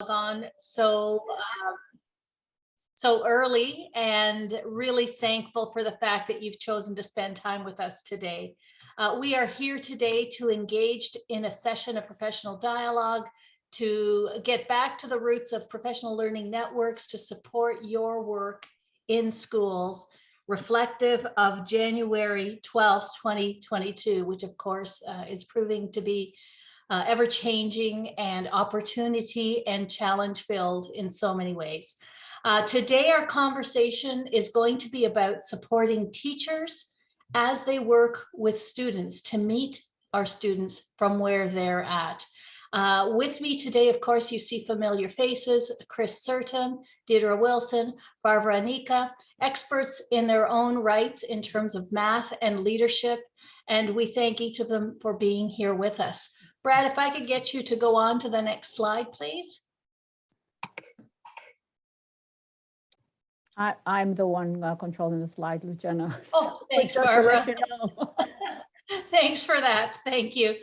on so early, and really thankful for the fact that you've chosen to spend time with us today. We are here today to engage in a session of professional dialogue, to get back to the roots of professional learning networks, to support your work in schools, reflective of January 12th, 2022, which of course is proving to be ever-changing and opportunity and challenge-filled in so many ways. Today, our conversation is going to be about supporting teachers as they work with students to meet our students from where they're at. With me today, of course, you see familiar faces: Chris Certain, Deirdre Wilson, Barbara Anika, experts in their own rights in terms of math and leadership, and we thank each of them for being here with us. Brad, if I could get you to go on to the next slide, please. I'm the one controlling the slide, Luciana. Oh, thanks, Barbara. You know. Thanks for that. Thank you.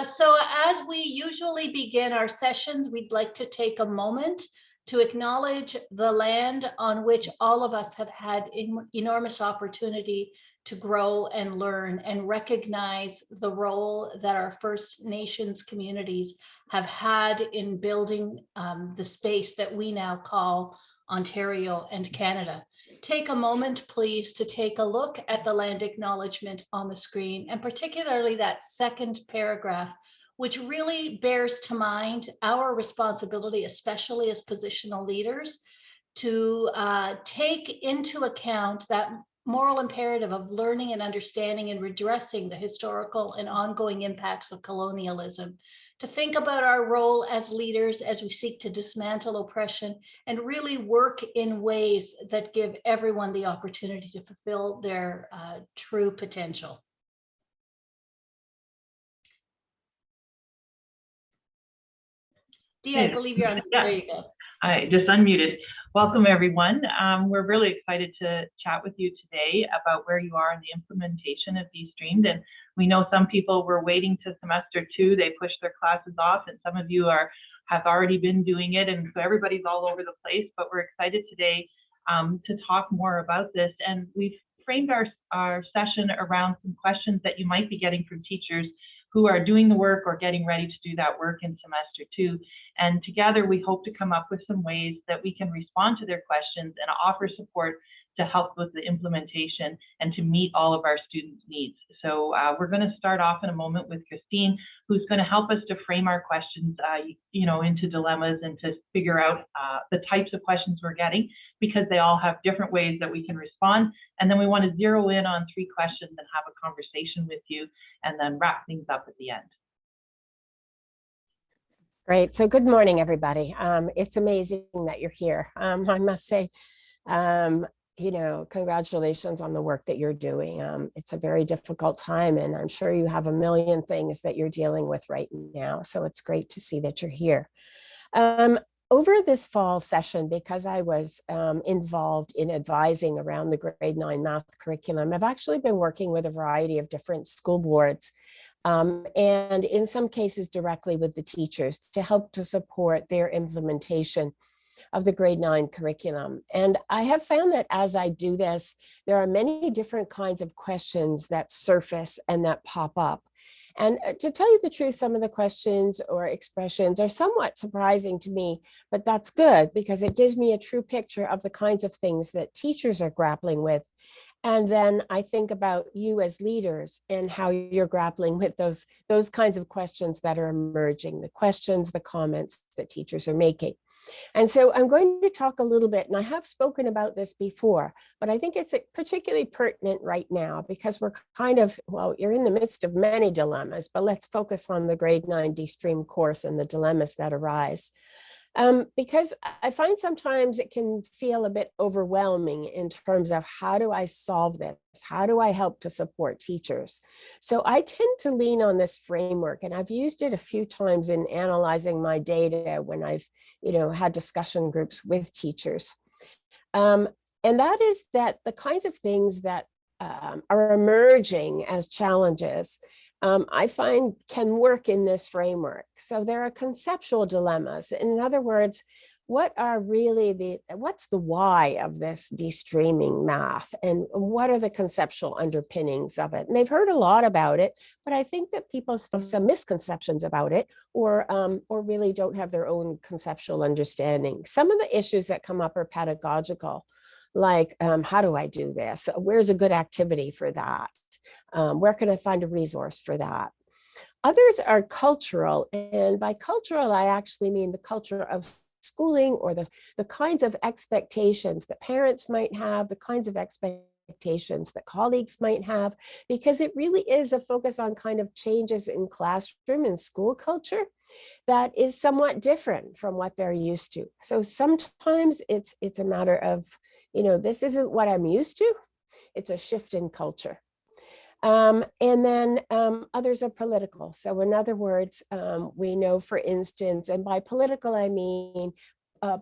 So as we usually begin our sessions, we'd like to take a moment to acknowledge the land on which all of us have had enormous opportunity to grow and learn, and recognize the role that our First Nations communities have had in building the space that we now call Ontario and Canada. Take a moment, please, to take a look at the land acknowledgement on the screen, and particularly that second paragraph, which really bears to mind our responsibility, especially as positional leaders, to take into account that moral imperative of learning and understanding and redressing the historical and ongoing impacts of colonialism, to think about our role as leaders as we seek to dismantle oppression and really work in ways that give everyone the opportunity to fulfill their true potential. Dee, I believe you're on. Yeah. There you go. I just unmuted. Welcome, everyone. We're really excited to chat with you today about where you are in the implementation of these streams. And we know some people were waiting to semester 2, they pushed their classes off, and some of you have already been doing it, and so everybody's all over the place. But we're excited today to talk more about this. And we've framed our session around some questions that you might be getting from teachers who are doing the work or getting ready to do that work in semester 2. And together we hope to come up with some ways that we can respond to their questions and offer support to help with the implementation and to meet all of our students' needs. So we're going to start off in a moment with Christine, who's going to help us to frame our questions, into dilemmas, and to figure out the types of questions we're getting, because they all have different ways that we can respond. And then we want to zero in on 3 questions and have a conversation with you, and then wrap things up at the end. Great. So good morning, everybody. It's amazing that you're here. I must say, congratulations on the work that you're doing. It's a very difficult time, and I'm sure you have a million things that you're dealing with right now. So it's great to see that you're here. Over this fall session, because I was involved in advising around the grade 9 math curriculum, I've actually been working with a variety of different school boards, and in some cases directly with the teachers, to help to support their implementation of the grade 9 curriculum. And I have found that as I do this, there are many different kinds of questions that surface and that pop up. And to tell you the truth, some of the questions or expressions are somewhat surprising to me, but that's good, because it gives me a true picture of the kinds of things that teachers are grappling with. And then I think about you as leaders and how you're grappling with those kinds of questions that are emerging, the questions, the comments that teachers are making. And so I'm going to talk a little bit, and I have spoken about this before, but I think it's particularly pertinent right now, because we're you're in the midst of many dilemmas, but let's focus on the grade 9 D-Stream course and the dilemmas that arise. Because I find sometimes it can feel a bit overwhelming in terms of, how do I solve this? How do I help to support teachers? So I tend to lean on this framework, and I've used it a few times in analyzing my data when I've had discussion groups with teachers. And that is that the kinds of things that are emerging as challenges I find can work in this framework. So there are conceptual dilemmas. In other words, what are really what's the why of this de-streaming math, and what are the conceptual underpinnings of it? And they've heard a lot about it, but I think that people still have some misconceptions about it, or really don't have their own conceptual understanding. Some of the issues that come up are pedagogical, like how do I do this? Where's a good activity for that? Where can I find a resource for that? Others are cultural, and by cultural, I actually mean the culture of schooling, or the kinds of expectations that parents might have, the kinds of expectations that colleagues might have, because it really is a focus on kind of changes in classroom and school culture that is somewhat different from what they're used to. So sometimes it's a matter of, this isn't what I'm used to. It's a shift in culture. And then others are political. So in other words, we know, for instance, and by political, I mean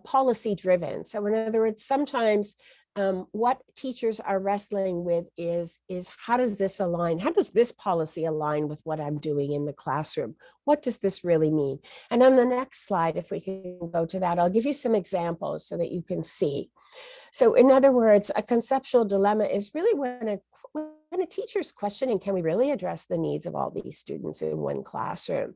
policy driven. So in other words, sometimes what teachers are wrestling with is how does this align? How does this policy align with what I'm doing in the classroom? What does this really mean? And on the next slide, if we can go to that, I'll give you some examples so that you can see. So in other words, a conceptual dilemma is really when a teacher's questioning, can we really address the needs of all these students in one classroom?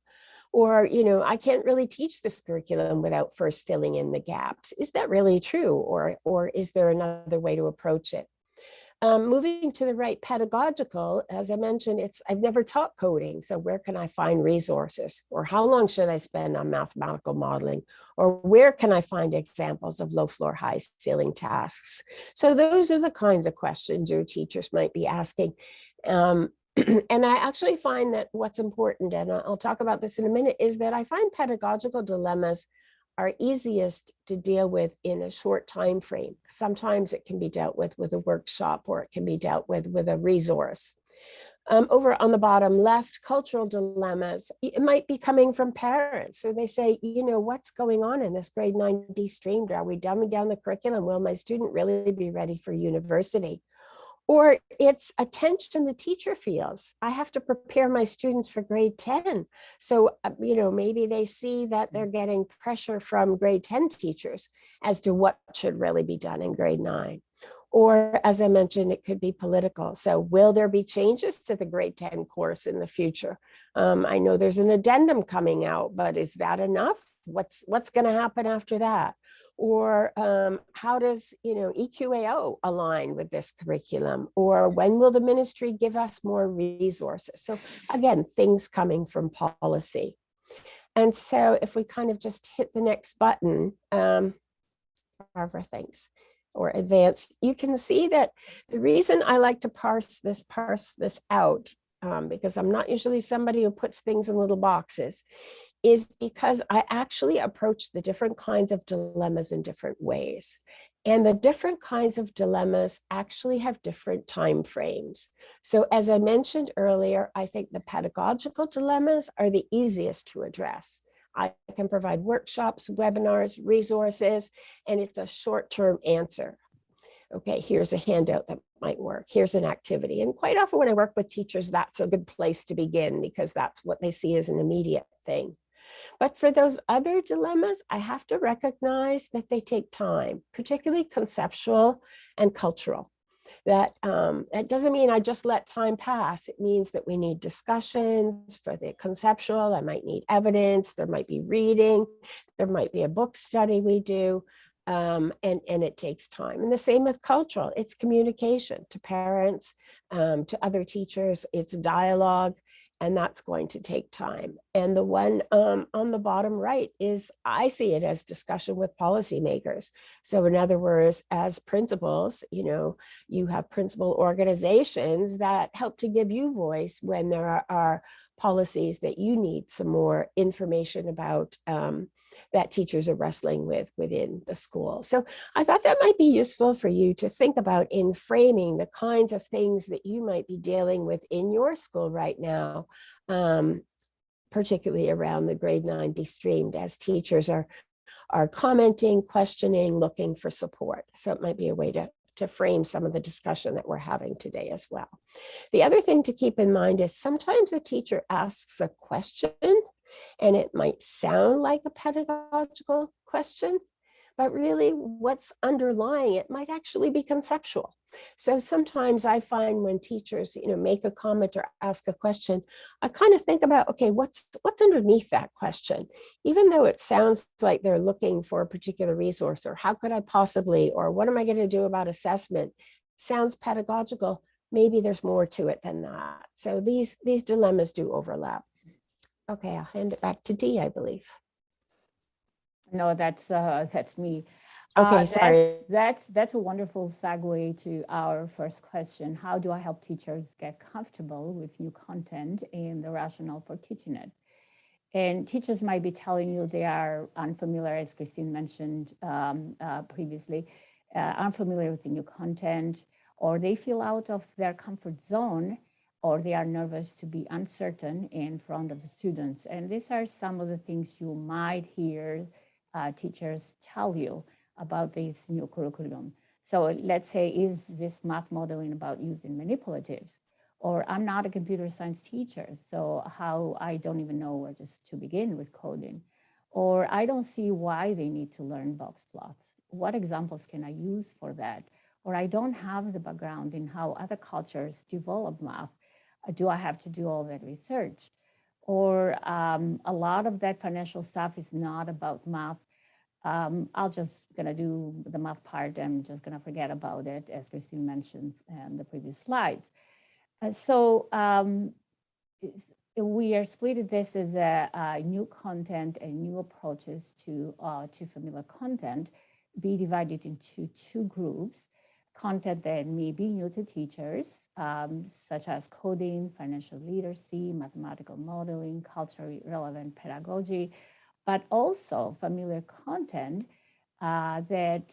Or, I can't really teach this curriculum without first filling in the gaps. Is that really true? Or is there another way to approach it? Moving to the right, pedagogical, as I mentioned, I've never taught coding, so where can I find resources? Or how long should I spend on mathematical modeling? Or where can I find examples of low floor, high ceiling tasks? So those are the kinds of questions your teachers might be asking. And I actually find that what's important, and I'll talk about this in a minute, is that I find pedagogical dilemmas are easiest to deal with in a short time frame. Sometimes it can be dealt with a workshop, or it can be dealt with a resource. Over on the bottom left, cultural dilemmas, it might be coming from parents. So they say, what's going on in this grade 9 de-streamed? Are we dumbing down the curriculum? Will my student really be ready for university? Or it's a tension the teacher feels. I have to prepare my students for grade 10. So, maybe they see that they're getting pressure from grade 10 teachers as to what should really be done in grade 9. Or, as I mentioned, it could be political. So will there be changes to the grade 10 course in the future? I know there's an addendum coming out, but is that enough? What's going to happen after that? Or how does EQAO align with this curriculum? Or when will the ministry give us more resources? So again, things coming from policy. And so if we kind of just hit the next button, Barbara, thanks, or advance, you can see that the reason I like to parse this out, because I'm not usually somebody who puts things in little boxes, is because I actually approach the different kinds of dilemmas in different ways. And the different kinds of dilemmas actually have different time frames. So as I mentioned earlier, I think the pedagogical dilemmas are the easiest to address. I can provide workshops, webinars, resources, and it's a short-term answer. Okay, here's a handout that might work. Here's an activity. And quite often when I work with teachers, that's a good place to begin, because that's what they see as an immediate thing. But for those other dilemmas, I have to recognize that they take time, particularly conceptual and cultural. That doesn't mean I just let time pass. It means that we need discussions. For the conceptual, I might need evidence. There might be reading. There might be a book study we do. And it takes time. And the same with cultural. It's communication to parents, to other teachers. It's dialogue. And that's going to take time. And the one on the bottom right is, I see it as discussion with policymakers. So in other words, as principals, you have principal organizations that help to give you voice when there are policies that you need some more information about, that teachers are wrestling with within the school. So I thought that might be useful for you to think about in framing the kinds of things that you might be dealing with in your school right now, particularly around the grade 9 de-streamed, as teachers are commenting, questioning, looking for support. So it might be a way to to frame some of the discussion that we're having today as well. The other thing to keep in mind is sometimes a teacher asks a question and it might sound like a pedagogical question, but really what's underlying it might actually be conceptual. So sometimes I find when teachers, make a comment or ask a question, I kind of think about, okay, what's underneath that question? Even though it sounds like they're looking for a particular resource, or how could I possibly, or what am I going to do about assessment? Sounds pedagogical. Maybe there's more to it than that. So these dilemmas do overlap. Okay, I'll hand it back to Dee, I believe. No, that's me. Okay, sorry. That's a wonderful segue to our first question. How do I help teachers get comfortable with new content and the rationale for teaching it? And teachers might be telling you they are unfamiliar, as Christine mentioned previously, unfamiliar with the new content, or they feel out of their comfort zone, or they are nervous to be uncertain in front of the students. And these are some of the things you might hear teachers tell you about this new curriculum. So let's say, is this math modeling about using manipulatives? Or I'm not a computer science teacher, so how I don't even know where just to begin with coding. Or I don't see why they need to learn box plots. What examples can I use for that? Or I don't have the background in how other cultures develop math. Do I have to do all that research? Or a lot of that financial stuff is not about math. I'll just gonna do the math part. I'm just gonna forget about it, as Christine mentioned in the previous slides. So we are splitting this as a new content and new approaches to familiar content, be divided into two groups. Content that may be new to teachers, such as coding, financial literacy, mathematical modeling, culturally relevant pedagogy, but also familiar content that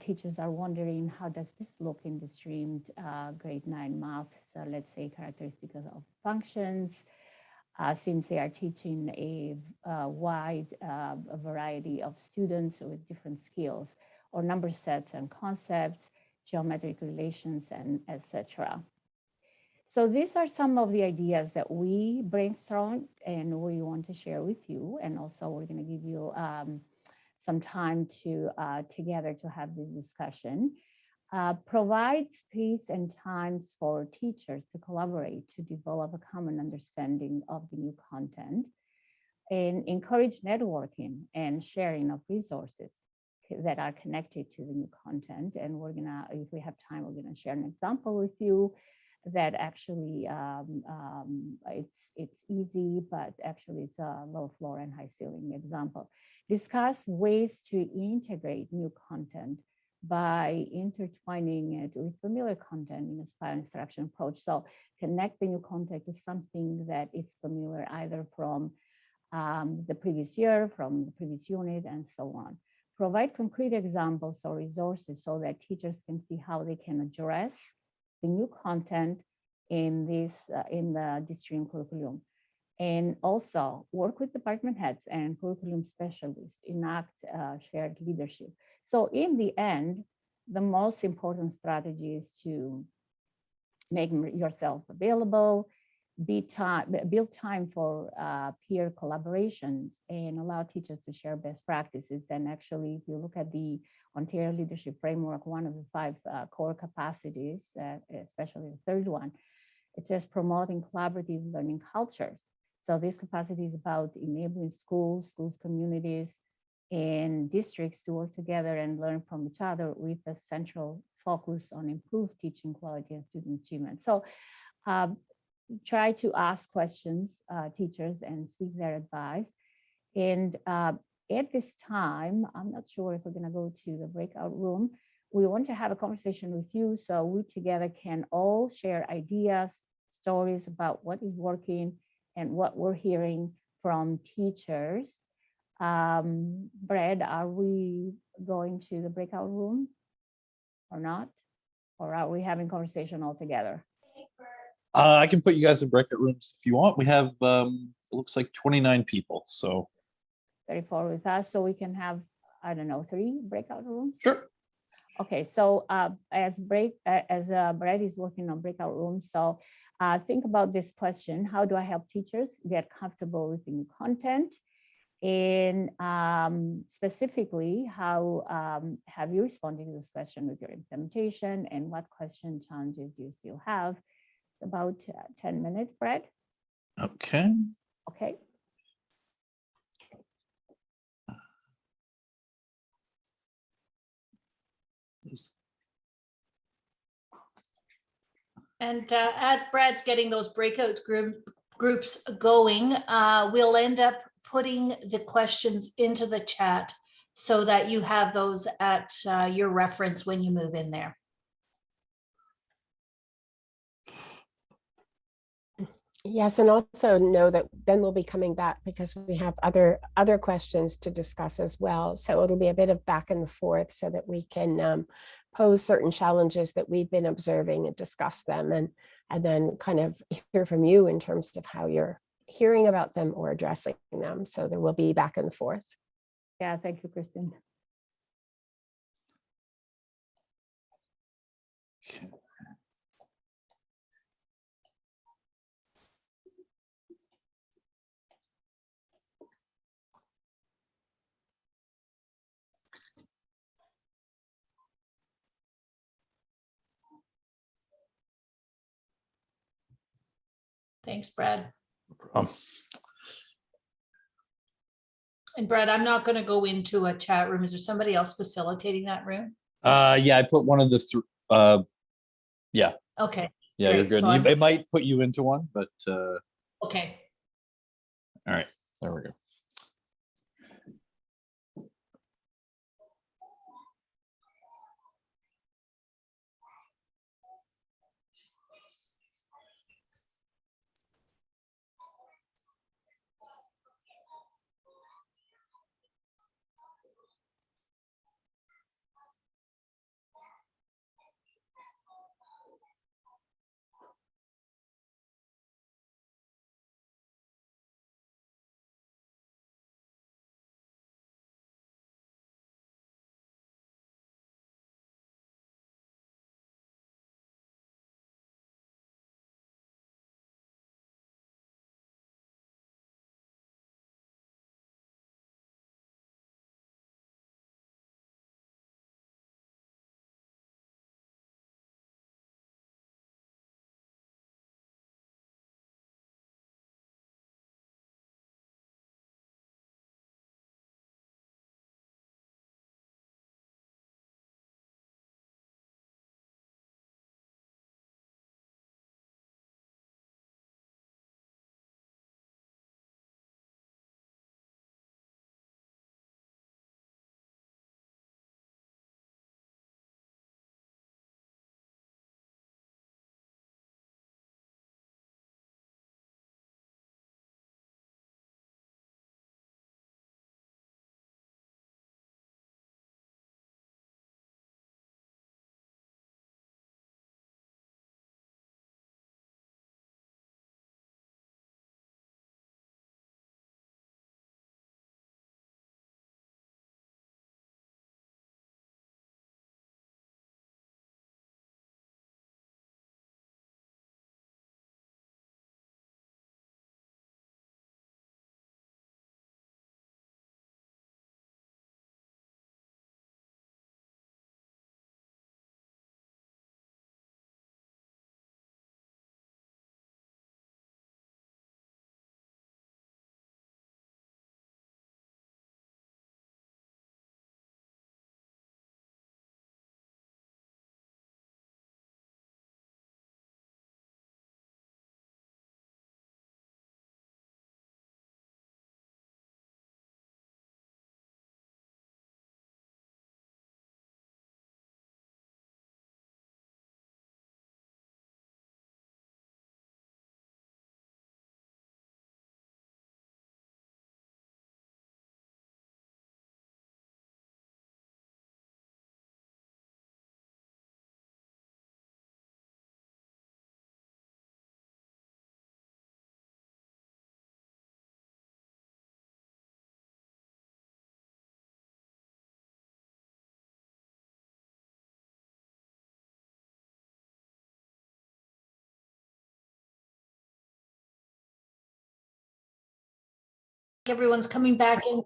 teachers are wondering, how does this look in the streamed grade 9 math? So let's say characteristics of functions, since they are teaching a wide variety of students with different skills, or number sets and concepts, geometric relations, and etc. So these are some of the ideas that we brainstormed and we want to share with you. And also we're going to give you some time to together to have this discussion. Provide space and times for teachers to collaborate to develop a common understanding of the new content, and encourage networking and sharing of resources that are connected to the new content. And we're gonna, if we have time, we're gonna share an example with you that actually it's easy, but actually it's a low floor and high ceiling example. Discuss ways to integrate new content by intertwining it with familiar content in a style instruction approach. So connect the new content to something that is familiar either from the previous year, from the previous unit, and so on. Provide concrete examples or resources so that teachers can see how they can address the new content in the stream curriculum. And also work with department heads and curriculum specialists, enact shared leadership. So in the end, the most important strategy is to make yourself available, build time for peer collaborations, and allow teachers to share best practices. And actually, if you look at the Ontario Leadership Framework, one of the 5 core capacities, especially the third one, it says promoting collaborative learning cultures. So this capacity is about enabling schools, communities, and districts to work together and learn from each other with a central focus on improved teaching quality and student achievement. So try to ask questions, teachers, and seek their advice. And at this time, I'm not sure if we're going to go to the breakout room. We want to have a conversation with you so we together can all share ideas, stories about what is working and what we're hearing from teachers. Brad, are we going to the breakout room or not? Or are we having conversation all together? I can put you guys in breakout rooms if you want. We have, it looks like 29 people, so. 34 with us, so we can have, I don't know, 3 breakout rooms? Sure. Okay, so as Brad is working on breakout rooms, so think about this question: how do I help teachers get comfortable with the new content? And specifically, how have you responded to this question with your implementation, and what question challenges do you still have? It's about 10 minutes, Brad. Okay. Okay. And as Brad's getting those breakout groups going, we'll end up putting the questions into the chat so that you have those at your reference when you move in there. Yes, and also know that then we'll be coming back because we have other questions to discuss as well. So it'll be a bit of back and forth so that we can pose certain challenges that we've been observing and discuss them, and then kind of hear from you in terms of how you're hearing about them or addressing them. So there will be back and forth. Yeah, thank you, Kristen. Okay. Thanks, Brad. No problem. And Brad, I'm not going to go into a chat room. Is there somebody else facilitating that room? Yeah, I put one of the yeah. Okay. Yeah, you're Great. good. So It might put you into one, but okay. all right, there we go. Everyone's coming back in.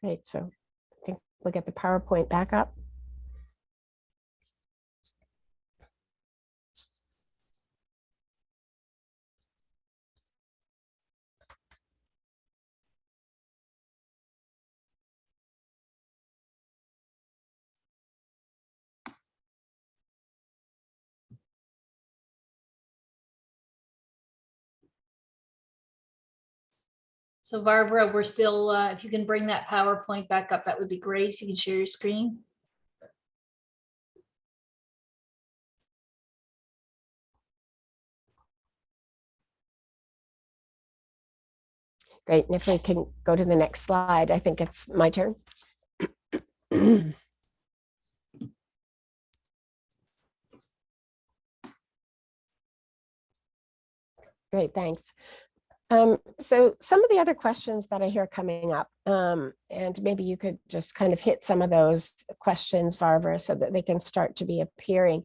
Great, so I think we'll get the PowerPoint back up. So Barbara, we're still, if you can bring that PowerPoint back up, that would be great. If you can share your screen. Great, and if we can go to the next slide, I think it's my turn. Great, thanks. So some of the other questions that I hear coming up, and maybe you could just kind of hit some of those questions, Varvara, so that they can start to be appearing,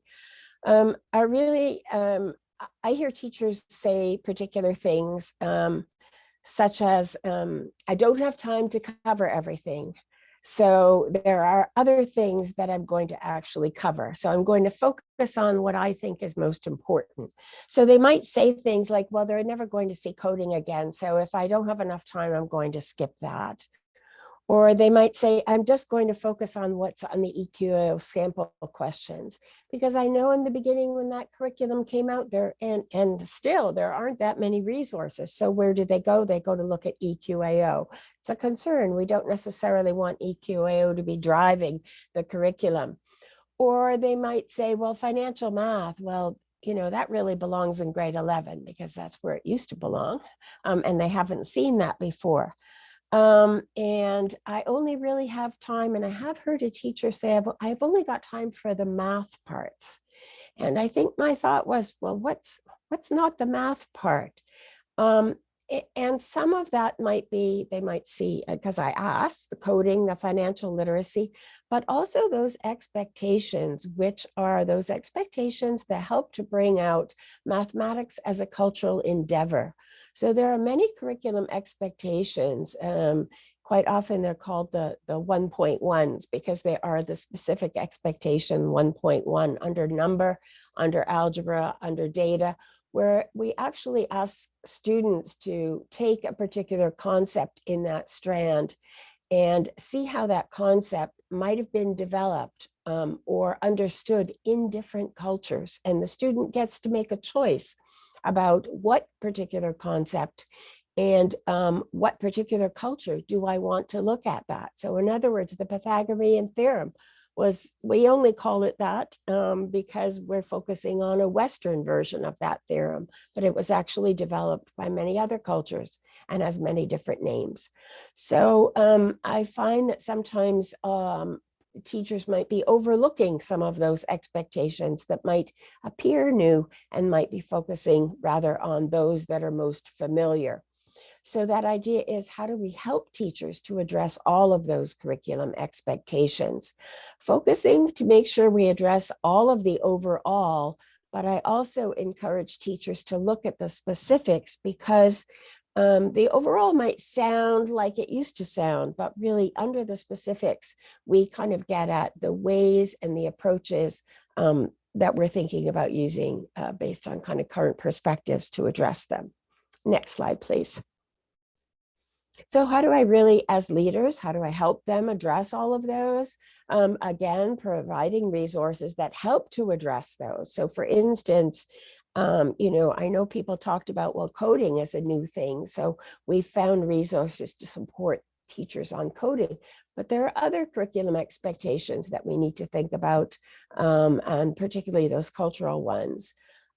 are really, I hear teachers say particular things, such as, I don't have time to cover everything. So there are other things that I'm going to actually cover. So I'm going to focus on what I think is most important. So they might say things like, well, they're never going to see coding again. So if I don't have enough time, I'm going to skip that. Or they might say, I'm just going to focus on what's on the EQAO sample questions, because I know in the beginning when that curriculum came out there, and still there aren't that many resources. So where do they go? They go to look at EQAO. It's a concern. We don't necessarily want EQAO to be driving the curriculum. Or they might say, well, financial math, well, you know, that really belongs in grade 11 because that's where it used to belong. And they haven't seen that before. And I only really have time, and I have heard a teacher say, I've only got time for the math parts. And I think my thought was, well, what's not the math part? And some of that might be, they might see, because I asked, the coding, the financial literacy, but also those expectations, which are those expectations that help to bring out mathematics as a cultural endeavor. So there are many curriculum expectations. Quite often they're called the 1.1s because they are the specific expectation 1.1 under number, under algebra, under data, where we actually ask students to take a particular concept in that strand and see how that concept might have been developed or understood in different cultures. And the student gets to make a choice about what particular concept and what particular culture do I want to look at that. So in other words, the Pythagorean theorem was, we only call it that because we're focusing on a Western version of that theorem, but it was actually developed by many other cultures and has many different names. So I find that sometimes teachers might be overlooking some of those expectations that might appear new and might be focusing rather on those that are most familiar. So that idea is, how do we help teachers to address all of those curriculum expectations? Focusing to make sure we address all of the overall, but I also encourage teachers to look at the specifics, because the overall might sound like it used to sound, but really under the specifics, we kind of get at the ways and the approaches that we're thinking about using based on kind of current perspectives to address them. Next slide, please. So how do I really, as leaders, how do I help them address all of those? Again, providing resources that help to address those. So for instance, you know, I know people talked about, well, coding is a new thing. So we found resources to support teachers on coding, but there are other curriculum expectations that we need to think about, and particularly those cultural ones.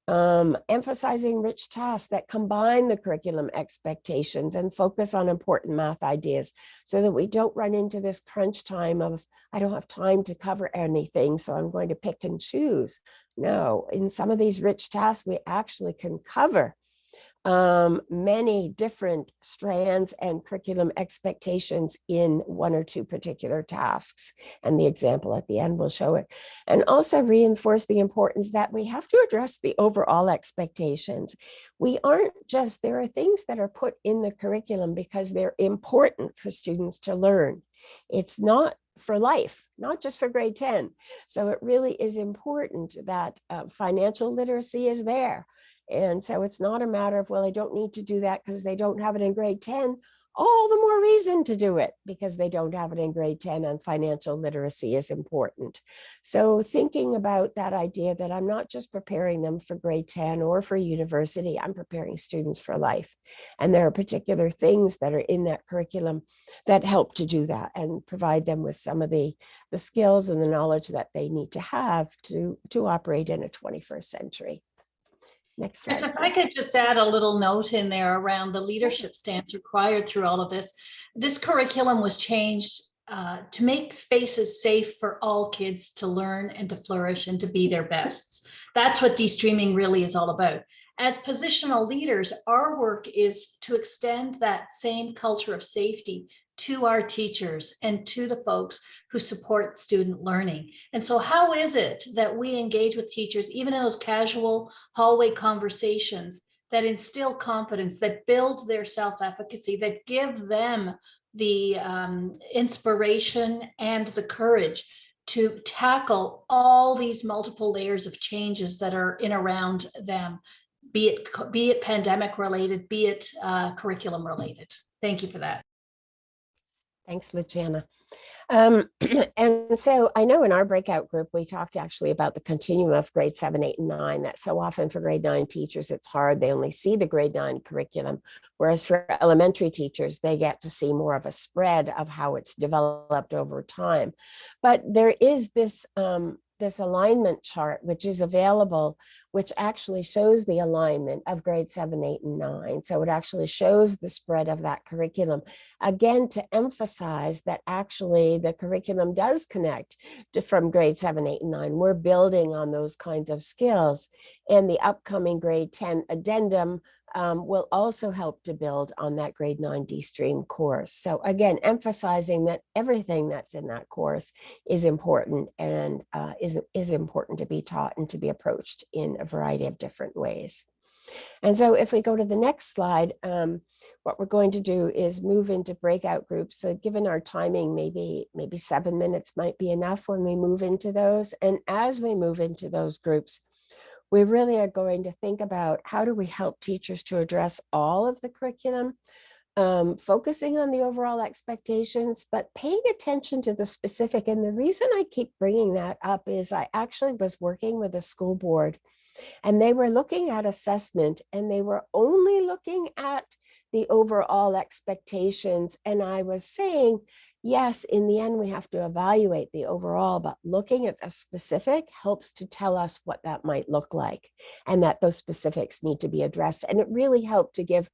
Emphasizing rich tasks that combine the curriculum expectations and focus on important math ideas, so that we don't run into this crunch time of, I don't have time to cover anything, so I'm going to pick and choose. No, in some of these rich tasks, we actually can cover many different strands and curriculum expectations in one or two particular tasks. And the example at the end will show it. And also reinforce the importance that we have to address the overall expectations. We aren't just, there are things that are put in the curriculum because they're important for students to learn. It's not for life, not just for grade 10. So it really is important that financial literacy is there. And so it's not a matter of, well, I don't need to do that because they don't have it in grade 10. All the more reason to do it because they don't have it in grade 10, and financial literacy is important. So thinking about that idea that I'm not just preparing them for grade 10 or for university, I'm preparing students for life. And there are particular things that are in that curriculum that help to do that and provide them with some of the skills and the knowledge that they need to have to operate in a 21st century. Next slide, Chris, if please. I could just add a little note in there around the leadership stance required through all of this. This curriculum was changed to make spaces safe for all kids to learn and to flourish and to be their bests. That's what de-streaming really is all about. As positional leaders, our work is to extend that same culture of safety to our teachers and to the folks who support student learning. And so how is it that we engage with teachers, even in those casual hallway conversations, that instill confidence, that build their self-efficacy, that give them the inspiration and the courage to tackle all these multiple layers of changes that are in around them, be it pandemic related, be it curriculum related. Thank you for that. Thanks, Luciana. And so I know in our breakout group, we talked actually about the continuum of grade 7, 8, and 9, that so often for grade 9 teachers, it's hard. They only see the grade 9 curriculum, whereas for elementary teachers, they get to see more of a spread of how it's developed over time. But there is this alignment chart, which is available, which actually shows the alignment of grade 7, 8, and 9. So it actually shows the spread of that curriculum, again, to emphasize that actually the curriculum does connect from grade 7, 8, and 9. We're building on those kinds of skills. And the upcoming grade 10 addendum will also help to build on that grade 9 de-stream course. So again, emphasizing that everything that's in that course is important and is important to be taught and to be approached in a variety of different ways. And so if we go to the next slide, what we're going to do is move into breakout groups. So given our timing, maybe 7 minutes might be enough when we move into those. And as we move into those groups, we really are going to think about how do we help teachers to address all of the curriculum, focusing on the overall expectations, but paying attention to the specific. And the reason I keep bringing that up is I actually was working with a school board, and they were looking at assessment, and they were only looking at the overall expectations. And I was saying, yes, in the end, we have to evaluate the overall, but looking at the specific helps to tell us what that might look like, and that those specifics need to be addressed. And it really helped to give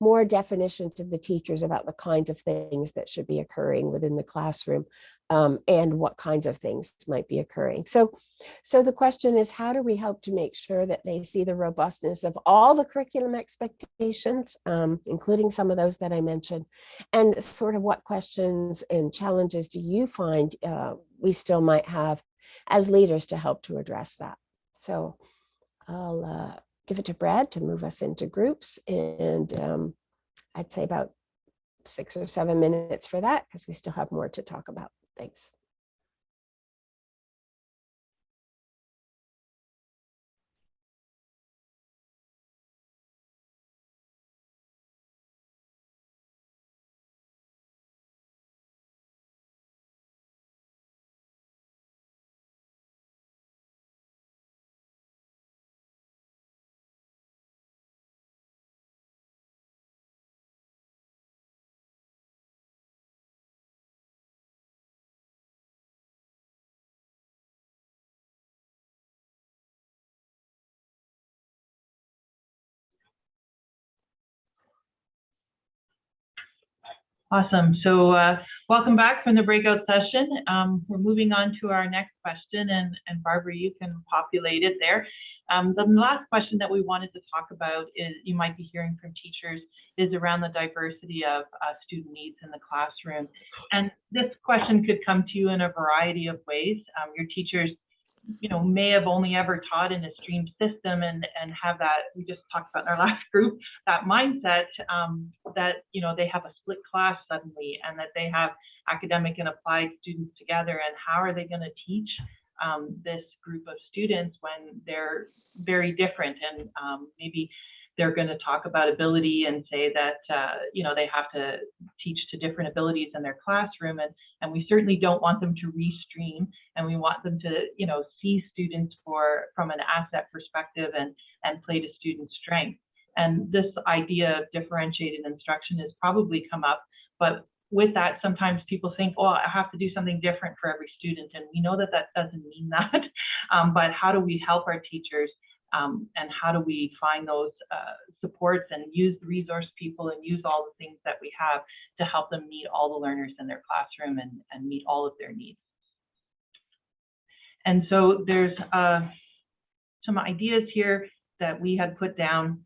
more definition to the teachers about the kinds of things that should be occurring within the classroom, and what kinds of things might be occurring. So the question is, how do we help to make sure that they see the robustness of all the curriculum expectations, including some of those that I mentioned, and sort of what questions and challenges do you find we still might have as leaders to help to address that? So I'll give it to Brad to move us into groups, and I'd say about 6 or 7 minutes for that, because we still have more to talk about. Thanks. Awesome. So welcome back from the breakout session. We're moving on to our next question, and Barbara, you can populate it there. The last question that we wanted to talk about is, you might be hearing from teachers, is around the diversity of student needs in the classroom. And this question could come to you in a variety of ways. Your teachers, may have only ever taught in a stream system and have that, we just talked about in our last group, that mindset that, they have a split class suddenly, and that they have academic and applied students together, and how are they going to teach this group of students when they're very different, and maybe they're going to talk about ability and say that they have to teach to different abilities in their classroom, and we certainly don't want them to restream, and we want them to see students from an asset perspective and play to student strength. And this idea of differentiated instruction has probably come up, but with that, sometimes people think, oh, I have to do something different for every student, and we know that that doesn't mean that. But how do we help our teachers, and how do we find those supports and use the resource people and use all the things that we have to help them meet all the learners in their classroom and meet all of their needs? And so there's some ideas here that we had put down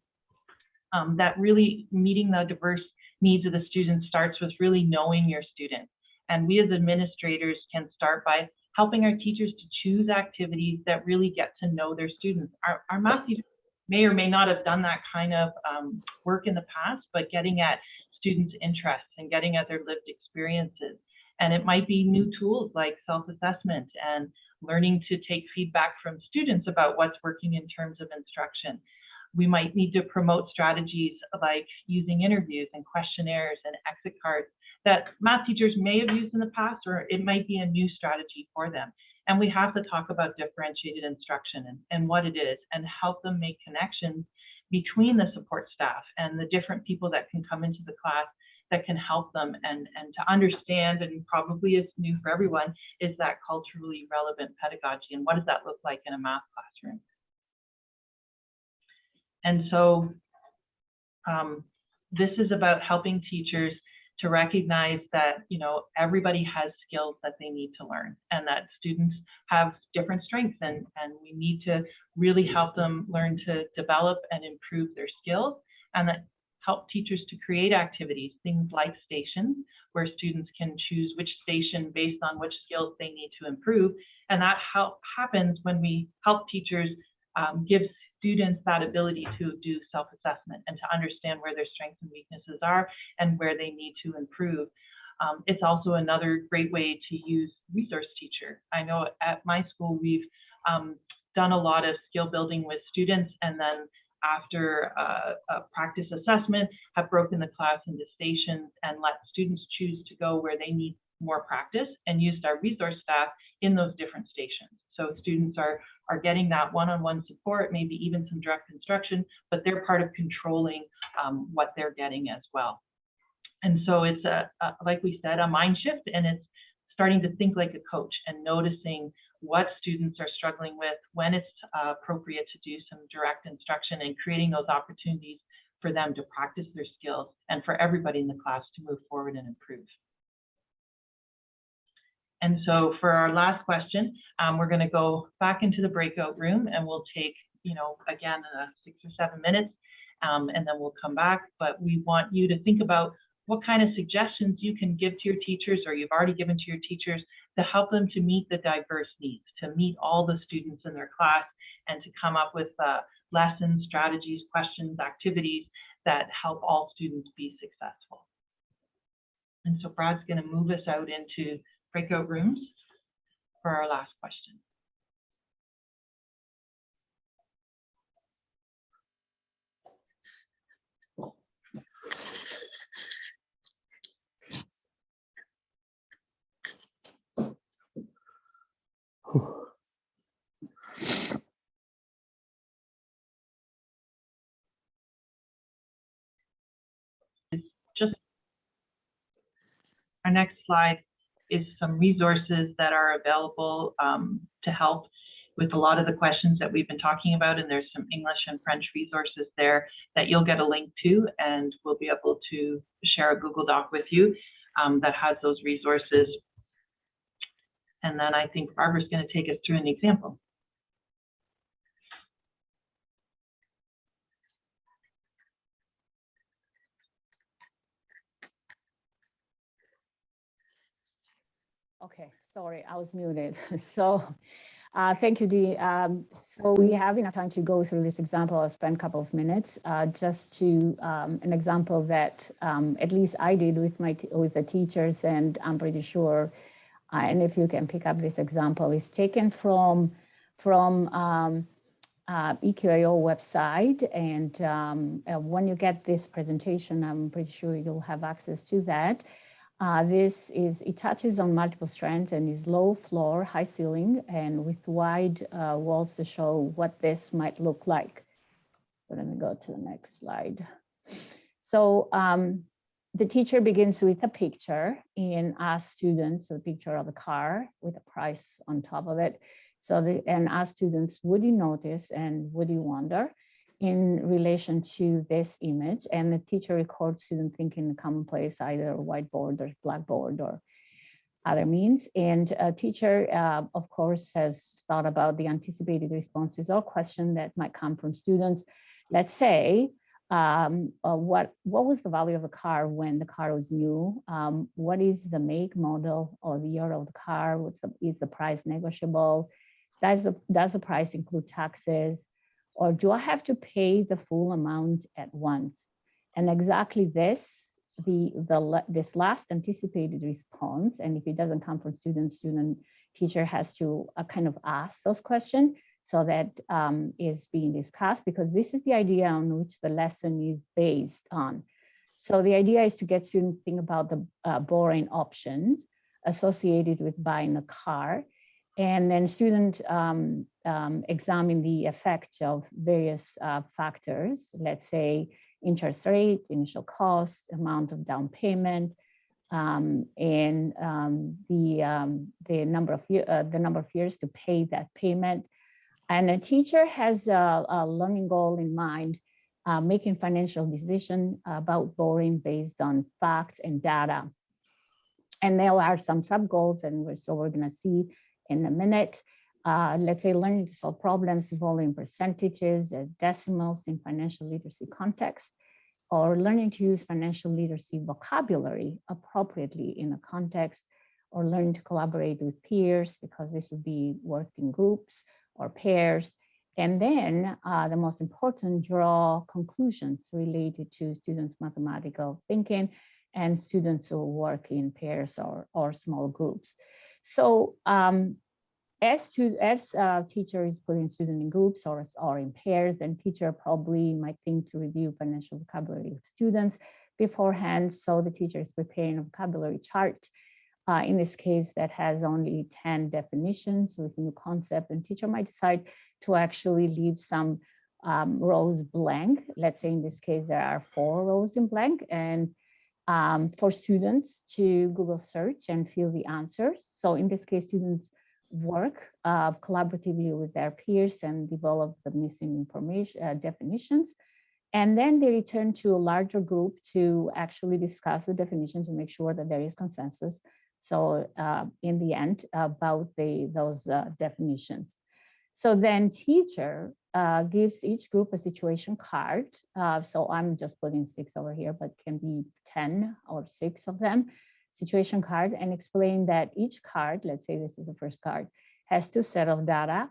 that really meeting the diverse needs of the students starts with really knowing your students. And we as administrators can start by helping our teachers to choose activities that really get to know their students. Our math teachers may or may not have done that kind of work in the past, but getting at students' interests and getting at their lived experiences. And it might be new tools like self-assessment and learning to take feedback from students about what's working in terms of instruction. We might need to promote strategies like using interviews and questionnaires and exit cards that math teachers may have used in the past, or it might be a new strategy for them. And we have to talk about differentiated instruction and what it is, and help them make connections between the support staff and the different people that can come into the class that can help them, and to understand, and probably is new for everyone, is that culturally relevant pedagogy, and what does that look like in a math classroom? And so this is about helping teachers to recognize that everybody has skills that they need to learn, and that students have different strengths, and we need to really help them learn to develop and improve their skills, and that help teachers to create activities, things like stations, where students can choose which station based on which skills they need to improve. And that happens when we help teachers give students that ability to do self-assessment and to understand where their strengths and weaknesses are and where they need to improve. It's also another great way to use resource teacher. I know at my school, we've done a lot of skill building with students, and then after a practice assessment, have broken the class into stations and let students choose to go where they need more practice, and used our resource staff in those different stations. So students are getting that one-on-one support, maybe even some direct instruction, but they're part of controlling what they're getting as well. And so it's like we said, a mind shift, and it's starting to think like a coach and noticing what students are struggling with, when it's appropriate to do some direct instruction, and creating those opportunities for them to practice their skills, and for everybody in the class to move forward and improve. And so for our last question, we're going to go back into the breakout room, and we'll take, again, 6 or 7 minutes, and then we'll come back. But we want you to think about what kind of suggestions you can give to your teachers, or you've already given to your teachers, to help them to meet the diverse needs, to meet all the students in their class, and to come up with lessons, strategies, questions, activities that help all students be successful. And so Brad's going to move us out into breakout rooms for our last question. Just our next slide is some resources that are available to help with a lot of the questions that we've been talking about, and there's some English and French resources there that you'll get a link to, and we'll be able to share a Google Doc with you that has those resources. And then I think Barbara's going to take us through an example. Okay, sorry, I was muted. So thank you, Dee. So we have enough time to go through this example. I'll spend a couple of minutes just to an example that at least I did with with the teachers, and I'm pretty sure, and if you can pick up this example, is taken from EQAO website. And when you get this presentation, I'm pretty sure you'll have access to that. It touches on multiple strands and is low floor, high ceiling, and with wide walls to show what this might look like. So let me go to the next slide. So the teacher begins with a picture and asks students a picture of a car with a price on top of it. And ask students, would you notice and would you wonder in relation to this image? And the teacher records student thinking in commonplace, either whiteboard or blackboard or other means. And a teacher, of course, has thought about the anticipated responses or question that might come from students. Let's say, what was the value of the car when the car was new? What is the make, model, or the year of the car? Is the price negotiable? Does the price include taxes? Or do I have to pay the full amount at once? And exactly this last anticipated response, and if it doesn't come from teacher has to kind of ask those questions, so that is being discussed, because this is the idea on which the lesson is based on. So the idea is to get students to think about the borrowing options associated with buying a car. And then students examine the effect of various factors, let's say interest rate, initial cost, amount of down payment, and the number of years to pay that payment. And a teacher has a learning goal in mind, making financial decisions about borrowing based on facts and data. And there are some sub goals, and we're going to see in a minute. Let's say learning to solve problems involving percentages, decimals in financial literacy context, or learning to use financial literacy vocabulary appropriately in a context, or learning to collaborate with peers, because this would be worked in groups or pairs. And then the most important, draw conclusions related to students' mathematical thinking and students who work in pairs or small groups. So as teacher is putting students in groups or in pairs, then teacher probably might think to review financial vocabulary with students beforehand. So the teacher is preparing a vocabulary chart, in this case, that has only 10 definitions with new concept, and teacher might decide to actually leave some rows blank. Let's say in this case, there are 4 rows in blank, and for students to Google search and fill the answers. So in this case, students work collaboratively with their peers and develop the missing information definitions. And then they return to a larger group to actually discuss the definition to make sure that there is consensus. So in the end, about those definitions. So then teacher gives each group a situation card. So I'm just putting 6 over here, but can be 10 or 6 of them, situation card, and explain that each card, let's say this is the first card, has 2 sets of data.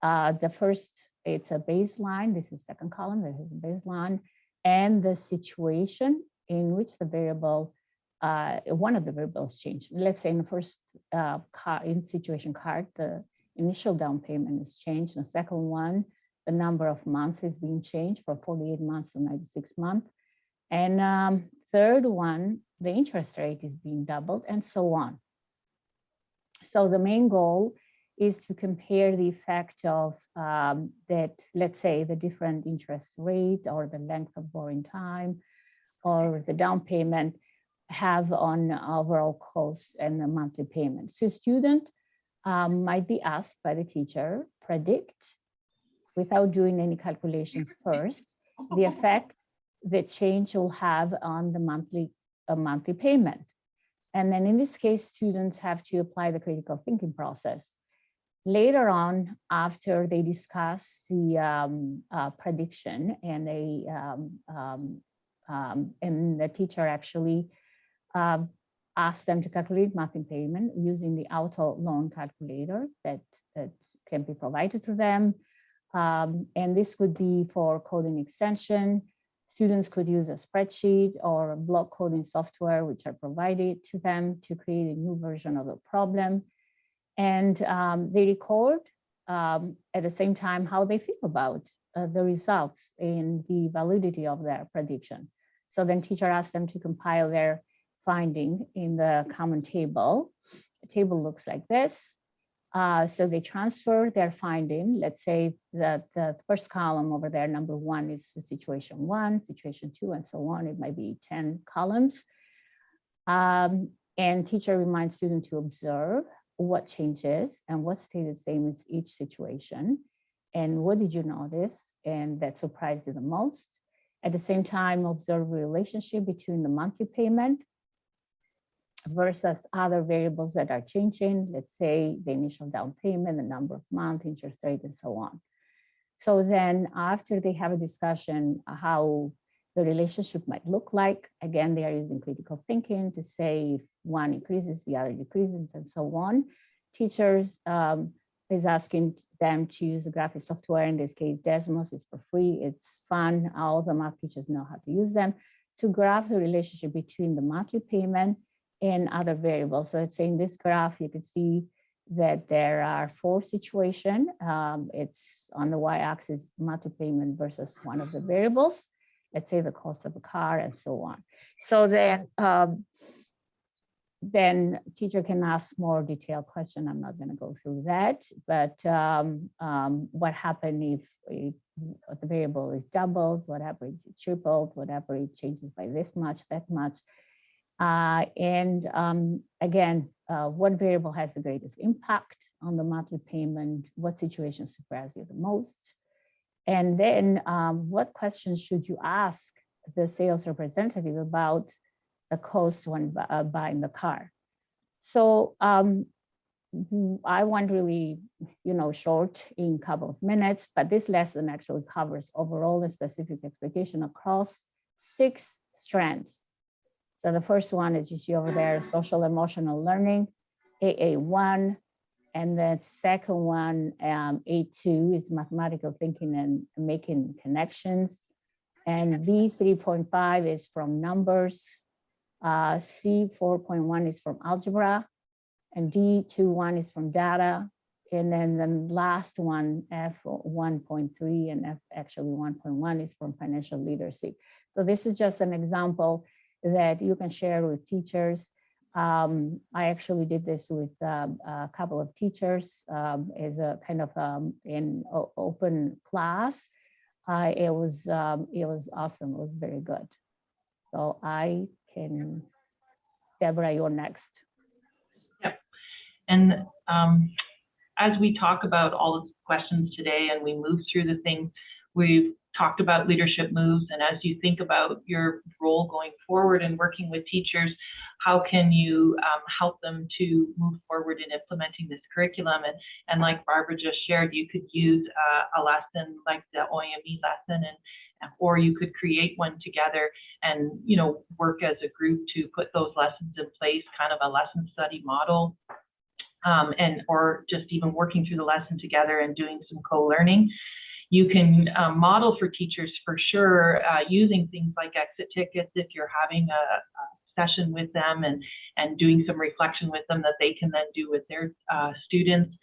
The first, it's a baseline. This is second column, that is a baseline, and the situation in which the variable, one of the variables changed. Let's say in the first situation card, the initial down payment is changed. The second one, the number of months is being changed from 48 months to 96 months. And third one, the interest rate is being doubled, and so on. So the main goal is to compare the effect of that, let's say the different interest rate or the length of borrowing time or the down payment have on overall costs and the monthly payment. So student might be asked by the teacher, predict, without doing any calculations first, the effect the change will have on the monthly payment. And then in this case, students have to apply the critical thinking process. Later on, after they discuss the prediction and and the teacher actually ask them to calculate monthly payment using the auto loan calculator that can be provided to them. And this could be for coding extension. Students could use a spreadsheet or block coding software, which are provided to them to create a new version of the problem. And they record at the same time how they feel about the results and the validity of their prediction. So then teacher asks them to compile their finding in the common table. The table looks like this. So they transfer their finding. Let's say that the first column over there, number 1 is the situation 1, situation 2, and so on. It might be 10 columns. And teacher reminds students to observe what changes and what stayed the same as each situation. And what did you notice? And that surprised you the most. At the same time, observe the relationship between the monthly payment versus other variables that are changing. Let's say the initial down payment, the number of months, interest rate, and so on. So then after they have a discussion how the relationship might look like, again, they are using critical thinking to say if one increases, the other decreases, and so on. Teachers is asking them to use the graphic software. In this case, Desmos is for free. It's fun. All the math teachers know how to use them to graph the relationship between the monthly payment and other variables. So let's say in this graph, you can see that there are 4 situations. It's on the y-axis, monthly payment versus one of the variables. Let's say the cost of a car and so on. So then teacher can ask more detailed question. I'm not going to go through that, but what happened if the variable is doubled, what happens if it's tripled, whatever it changes by this much, that much. Again, what variable has the greatest impact on the monthly payment? What situation surprised you the most? And then what questions should you ask the sales representative about the cost when buying the car? So I want really, short in a couple of minutes, but this lesson actually covers overall and specific expectation across 6 strands. So the first one is you see over there, social emotional learning, AA1. And the second one, A2, is mathematical thinking and making connections. And B3.5 is from numbers. C 4.1 is from algebra. And D2.1 is from data. And then the last one, F 1.3 and F actually 1.1 is from financial literacy. So this is just an example that you can share with teachers. I actually did this with a couple of teachers as a kind of in open class. It was awesome. It was very good. So Deborah, you're next. Yep. And as we talk about all of the questions today and we move through the things, we've talked about leadership moves. And as you think about your role going forward and working with teachers, how can you help them to move forward in implementing this curriculum? And like Barbara just shared, you could use a lesson like the OEME lesson, or you could create one together and work as a group to put those lessons in place, kind of a lesson study model, or just even working through the lesson together and doing some co-learning. You can model for teachers for sure using things like exit tickets if you're having a session with them and doing some reflection with them that they can then do with their students.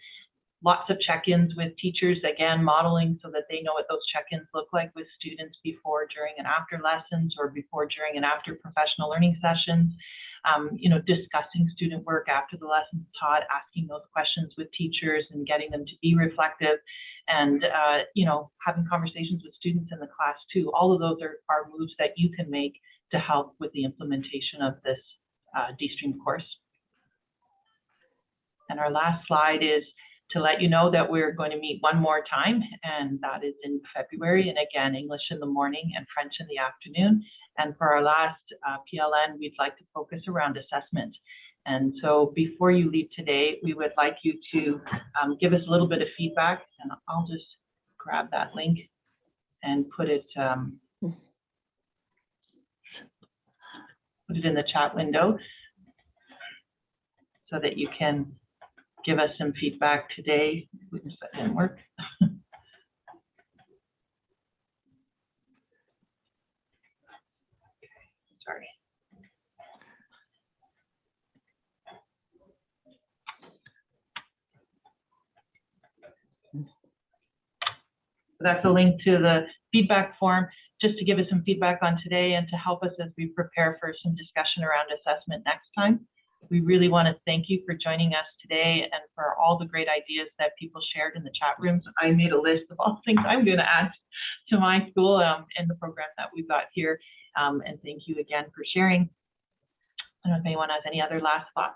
Lots of check-ins with teachers, again, modeling so that they know what those check-ins look like with students before, during, and after lessons, or before, during, and after professional learning sessions. Discussing student work after the lesson's taught, asking those questions with teachers and getting them to be reflective, and having conversations with students in the class too. All of those are moves that you can make to help with the implementation of this D-Stream course. And our last slide is to let you know that we're going to meet one more time, and that is in February. And again, English in the morning and French in the afternoon. And for our last PLN, we'd like to focus around assessment. And so before you leave today, we would like you to give us a little bit of feedback, and I'll just grab that link and put it in the chat window. so that you can give us some feedback today. Oops, that didn't work. Sorry. That's a link to the feedback form, just to give us some feedback on today and to help us as we prepare for some discussion around assessment next time. We really want to thank you for joining us today and for all the great ideas that people shared in the chat rooms. I made a list of all the things I'm going to add to my school and the program that we've got here. And thank you again for sharing. I don't know if anyone has any other last thoughts.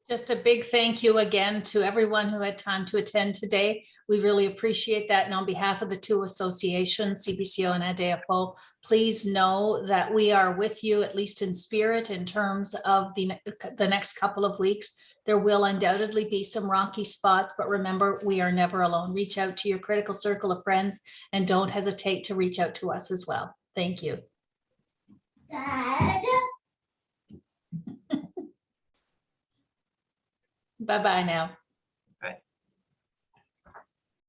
Just a big thank you again to everyone who had time to attend today. We really appreciate that. And on behalf of the two associations, CBCO and ADFO, please know that we are with you, at least in spirit, in terms of the next couple of weeks. There will undoubtedly be some rocky spots, but remember, we are never alone. Reach out to your critical circle of friends and don't hesitate to reach out to us as well. Thank you. Bye-bye now.